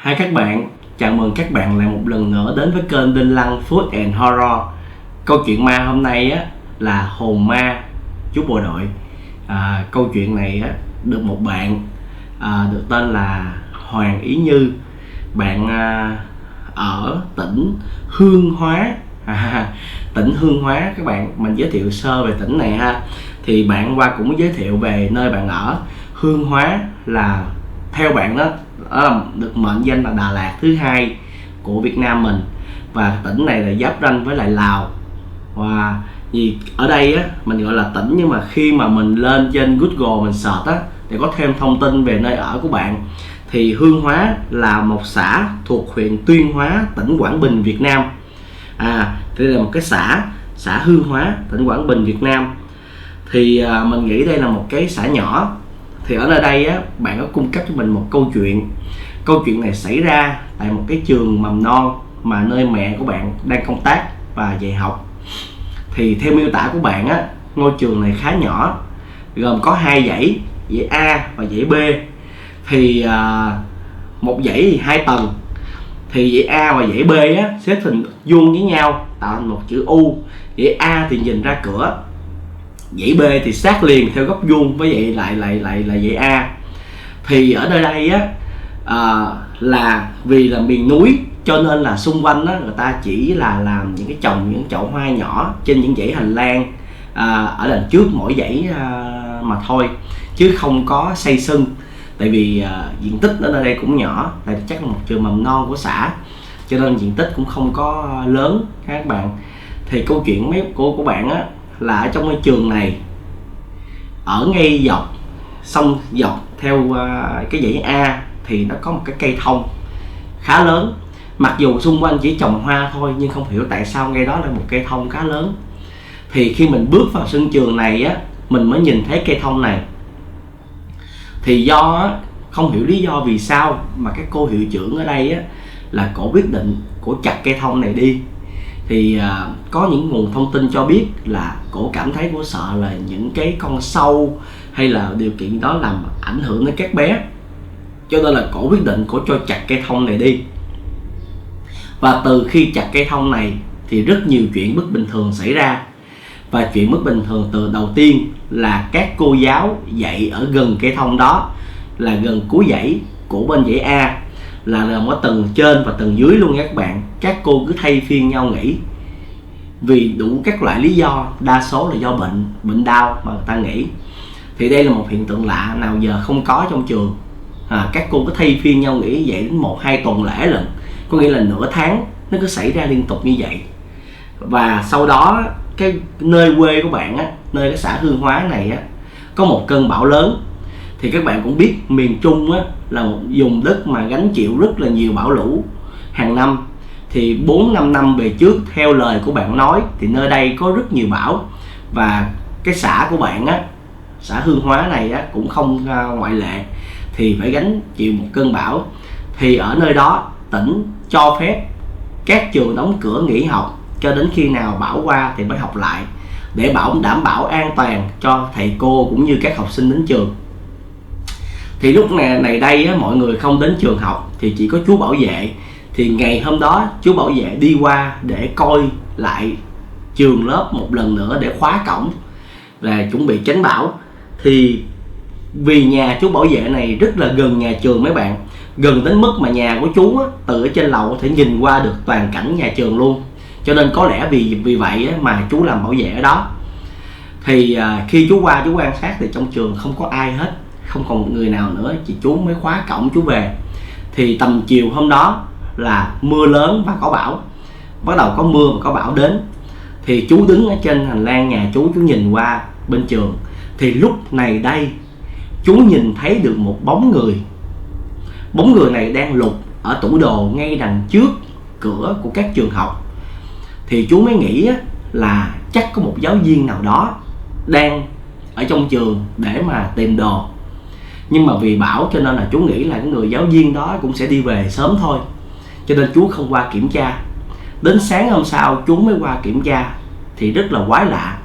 Hai các bạn, chào mừng các bạn lại một lần nữa đến với kênh Đinh Lăng Food and Horror. Câu chuyện ma hôm nay á là hồn ma chú bộ đội. Câu chuyện này á được một bạn được tên là Hoàng Ý Như. Bạn ở tỉnh Hương Hóa. Tỉnh Hương Hóa các bạn, mình giới thiệu sơ về tỉnh này ha. Thì bạn qua cũng giới thiệu về nơi bạn ở. Hương Hóa là theo bạn đó được mệnh danh là Đà Lạt thứ hai của Việt Nam mình, và tỉnh này là giáp ranh với lại Lào. Và vì ở đây á mình gọi là tỉnh, nhưng mà khi mà mình lên trên Google mình search á để có thêm thông tin về nơi ở của bạn thì Hương Hóa là một xã thuộc huyện Tuyên Hóa, tỉnh Quảng Bình, Việt Nam. Đây là một cái xã Hương Hóa, tỉnh Quảng Bình, Việt Nam. Thì mình nghĩ đây là một cái xã nhỏ. Thì ở nơi đây á, bạn có cung cấp cho mình một câu chuyện. Câu chuyện này xảy ra tại một cái trường mầm non mà nơi mẹ của bạn đang công tác và dạy học. Thì theo miêu tả của bạn á, ngôi trường này khá nhỏ, gồm có 2 dãy, dãy A và dãy B. Thì một dãy thì 2 tầng. Thì dãy A và dãy B á xếp hình vuông với nhau tạo thành một chữ U. Dãy A thì nhìn ra cửa, dãy B thì sát liền theo góc vuông với lại dãy A. Thì ở nơi đây á là vì là miền núi cho nên là xung quanh á người ta chỉ là làm những cái trồng những chậu hoa nhỏ trên những dãy hành lang ở đằng trước mỗi dãy mà thôi, chứ không có xây xưng. Tại vì diện tích ở nơi đây cũng nhỏ, tại chắc là một trường mầm non của xã, cho nên diện tích cũng không có lớn các bạn. Thì câu chuyện của bạn á là ở trong cái trường này, ở ngay dọc sông dọc theo cái dãy A thì nó có một cái cây thông khá lớn. Mặc dù xung quanh chỉ trồng hoa thôi, nhưng không hiểu tại sao ngay đó là một cây thông khá lớn. Thì khi mình bước vào sân trường này á, mình mới nhìn thấy cây thông này. Thì không hiểu lý do vì sao mà cái cô hiệu trưởng ở đây á là cổ quyết định cổ chặt cây thông này đi. Thì có những nguồn thông tin cho biết là cổ cảm thấy cổ sợ là những cái con sâu hay là điều kiện đó làm ảnh hưởng đến các bé, cho nên là cổ quyết định cổ cho chặt cây thông này đi. Và từ khi chặt cây thông này thì rất nhiều chuyện bất bình thường xảy ra. Và chuyện bất bình thường từ đầu tiên là các cô giáo dạy ở gần cây thông đó, là gần cuối dãy của bên dãy A, là nằm ở tầng trên và tầng dưới luôn các bạn. Các cô cứ thay phiên nhau nghỉ vì đủ các loại lý do, đa số là do bệnh đau mà người ta nghỉ. Thì đây là một hiện tượng lạ nào giờ không có trong trường. Các cô cứ thay phiên nhau nghỉ vậy đến 1-2 tuần lễ lần, có nghĩa là nửa tháng nó cứ xảy ra liên tục như vậy. Và sau đó cái nơi quê của bạn á, nơi cái xã Hương Hóa này á, có một cơn bão lớn. Thì các bạn cũng biết miền Trung á là một vùng đất mà gánh chịu rất là nhiều bão lũ hàng năm. Thì 4-5 năm về trước, theo lời của bạn nói, thì nơi đây có rất nhiều bão. Và cái xã của bạn á, xã Hương Hóa này á, cũng không ngoại lệ, thì phải gánh chịu một cơn bão. Thì ở nơi đó tỉnh cho phép các trường đóng cửa nghỉ học cho đến khi nào bão qua thì mới học lại, để đảm bảo an toàn cho thầy cô cũng như các học sinh đến trường. Thì lúc này đây á, mọi người không đến trường học thì chỉ có chú bảo vệ. Thì ngày hôm đó chú bảo vệ đi qua để coi lại trường lớp một lần nữa để khóa cổng và chuẩn bị tránh bão. Thì vì nhà chú bảo vệ này rất là gần nhà trường mấy bạn, gần đến mức mà nhà của chú á, từ ở trên lầu có thể nhìn qua được toàn cảnh nhà trường luôn. Cho nên có lẽ vì vậy á, mà chú làm bảo vệ ở đó. Thì khi chú qua chú quan sát thì trong trường không có ai hết, không còn người nào nữa, chỉ chú mới khóa cổng chú về. Thì tầm chiều hôm đó là mưa lớn và có bão, bắt đầu có mưa và có bão đến. Thì chú đứng ở trên hành lang nhà chú nhìn qua bên trường. Thì lúc này đây chú nhìn thấy được một bóng người. Bóng người này đang lục ở tủ đồ ngay đằng trước cửa của các trường học. Thì chú mới nghĩ là chắc có một giáo viên nào đó đang ở trong trường để mà tìm đồ. Nhưng mà vì bão cho nên là chú nghĩ là cái người giáo viên đó cũng sẽ đi về sớm thôi, cho nên chú không qua kiểm tra. Đến sáng hôm sau chú mới qua kiểm tra thì rất là quái lạ.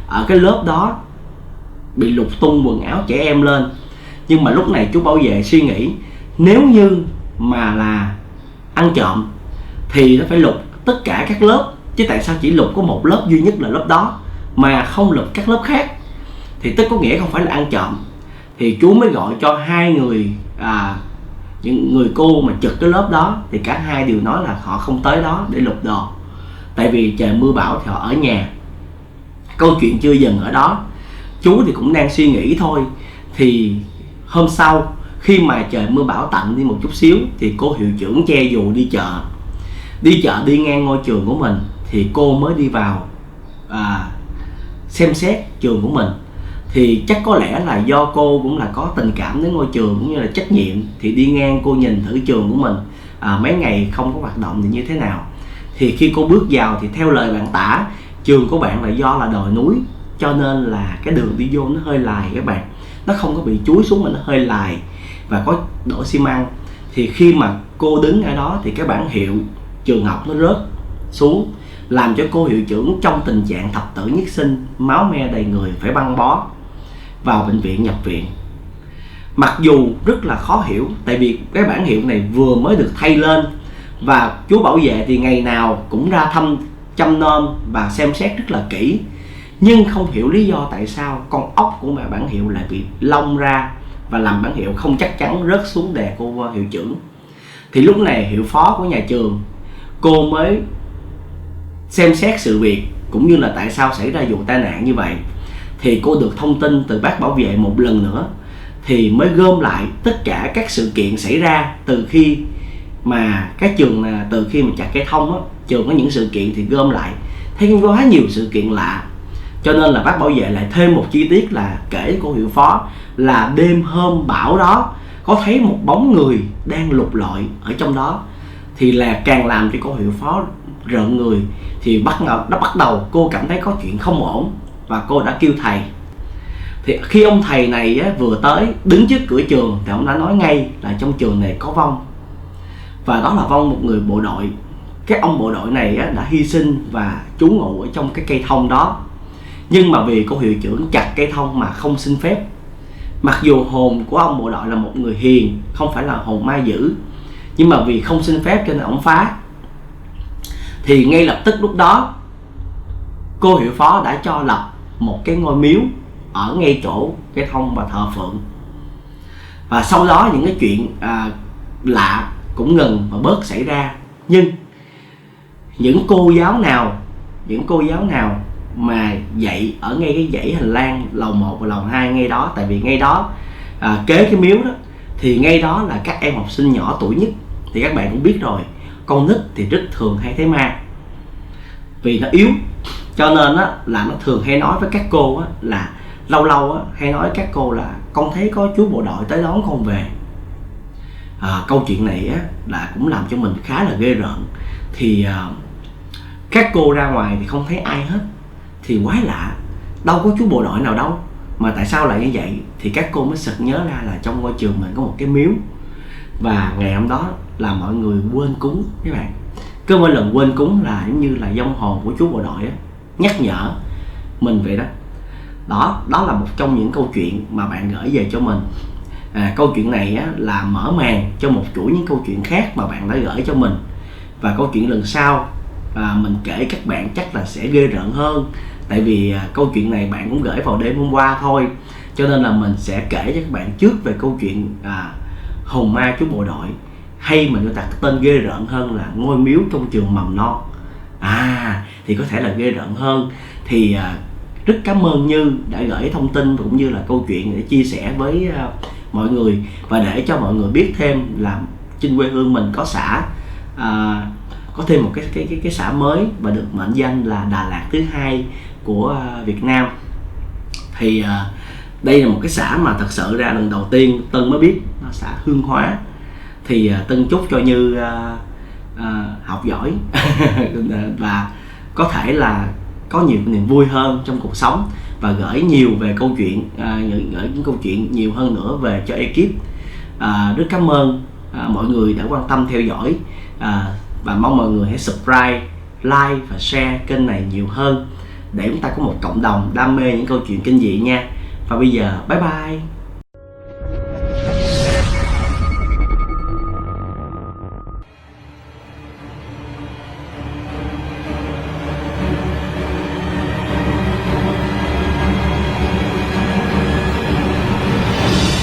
Ở cái lớp đó bị lục tung quần áo trẻ em lên. Nhưng mà lúc này chú bảo vệ suy nghĩ, nếu như mà là ăn trộm thì nó phải lục tất cả các lớp, chứ tại sao chỉ lục có một lớp duy nhất là lớp đó mà không lục các lớp khác? Thì tức có nghĩa không phải là ăn trộm. Thì chú mới gọi cho hai người, những người cô mà trực cái lớp đó, thì cả hai đều nói là họ không tới đó để lục đồ, tại vì trời mưa bão thì họ ở nhà. Câu chuyện chưa dừng ở đó, chú thì cũng đang suy nghĩ thôi. Thì hôm sau khi mà trời mưa bão tạnh đi một chút xíu thì cô hiệu trưởng che dù đi chợ đi ngang ngôi trường của mình, thì cô mới đi vào xem xét trường của mình. Thì chắc có lẽ là do cô cũng là có tình cảm đến ngôi trường cũng như là trách nhiệm, thì đi ngang cô nhìn thử trường của mình mấy ngày không có hoạt động thì như thế nào. Thì khi cô bước vào thì theo lời bạn tả, trường của bạn là do là đồi núi, cho nên là cái đường đi vô nó hơi lài các bạn, nó không có bị chúi xuống mà nó hơi lài và có đổ xi măng. Thì khi mà cô đứng ở đó thì cái bảng hiệu trường học nó rớt xuống, làm cho cô hiệu trưởng trong tình trạng thập tử nhất sinh, máu me đầy người, phải băng bó vào bệnh viện, nhập viện. Mặc dù rất là khó hiểu, tại vì cái bảng hiệu này vừa mới được thay lên, và chú bảo vệ thì ngày nào cũng ra thăm chăm nom và xem xét rất là kỹ, nhưng không hiểu lý do tại sao con ốc của mẹ bảng hiệu lại bị lông ra và làm bảng hiệu không chắc chắn rớt xuống đè cô hiệu trưởng. Thì lúc này hiệu phó của nhà trường, cô mới xem xét sự việc cũng như là tại sao xảy ra vụ tai nạn như vậy. Thì cô được thông tin từ bác bảo vệ một lần nữa, thì mới gom lại tất cả các sự kiện xảy ra từ khi mà các trường từ khi mà chặt cây thông á, trường có những sự kiện thì gom lại thấy có quá nhiều sự kiện lạ, cho nên là bác bảo vệ lại thêm một chi tiết là kể cô hiệu phó là đêm hôm bão đó có thấy một bóng người đang lục lọi ở trong đó. Thì là càng làm cho cô hiệu phó rợn người. Thì bắt đầu cô cảm thấy có chuyện không ổn và cô đã kêu thầy. Thì khi ông thầy này vừa tới đứng trước cửa trường thì ông đã nói ngay là trong trường này có vong, và đó là vong một người bộ đội. Cái ông bộ đội này đã hy sinh và trú ngụ ở trong cái cây thông đó, nhưng mà vì cô hiệu trưởng chặt cây thông mà không xin phép. Mặc dù hồn của ông bộ đội là một người hiền, không phải là hồn ma dữ, nhưng mà vì không xin phép cho nên ông phá. Thì ngay lập tức lúc đó cô hiệu phó đã cho lập một cái ngôi miếu ở ngay chỗ cái thông và thờ phượng. Và sau đó những cái chuyện lạ cũng ngừng và bớt xảy ra. Nhưng những cô giáo nào mà dạy ở ngay cái dãy hành lang lầu 1 và lầu 2 ngay đó, tại vì ngay đó kế cái miếu đó, thì ngay đó là các em học sinh nhỏ tuổi nhất. Thì các bạn cũng biết rồi, con nít thì rất thường hay thấy ma, vì nó yếu, cho nên là nó thường hay nói với các cô là lâu hay nói các cô là con thấy có chú bộ đội tới đón con về. Câu chuyện này là cũng làm cho mình khá là ghê rợn. Thì các cô ra ngoài thì không thấy ai hết, thì quái lạ, đâu có chú bộ đội nào đâu mà tại sao lại như vậy. Thì các cô mới sực nhớ ra là trong ngôi trường mình có một cái miếu, và ngày hôm đó là mọi người quên cúng các bạn. Cứ mỗi lần quên cúng là giống như là vong hồn của chú bộ đội nhắc nhở mình vậy đó. Đó là một trong những câu chuyện mà bạn gửi về cho mình. Câu chuyện này là mở màn cho một chuỗi những câu chuyện khác mà bạn đã gửi cho mình. Và câu chuyện lần sau mình kể các bạn chắc là sẽ ghê rợn hơn, tại vì câu chuyện này bạn cũng gửi vào đêm hôm qua thôi, cho nên là mình sẽ kể cho các bạn trước về câu chuyện hồn ma chú bộ đội, hay mình gọi đặt tên ghê rợn hơn là ngôi miếu trong trường mầm non. Thì có thể là ghê rợn hơn. Thì rất cảm ơn Như đã gửi thông tin cũng như là câu chuyện để chia sẻ với mọi người, và để cho mọi người biết thêm là trên quê hương mình có xã có thêm một cái xã mới và được mệnh danh là Đà Lạt thứ hai của Việt Nam. Thì đây là một cái xã mà thật sự ra lần đầu tiên Tân mới biết, nó xã Hương Hóa. Thì Tân chúc cho Như học giỏi và có thể là có nhiều niềm vui hơn trong cuộc sống, và gửi nhiều về câu chuyện, gửi những câu chuyện nhiều hơn nữa về cho ekip. Rất cảm ơn mọi người đã quan tâm theo dõi, và mong mọi người hãy subscribe, like và share kênh này nhiều hơn để chúng ta có một cộng đồng đam mê những câu chuyện kinh dị nha. Và bây giờ bye bye.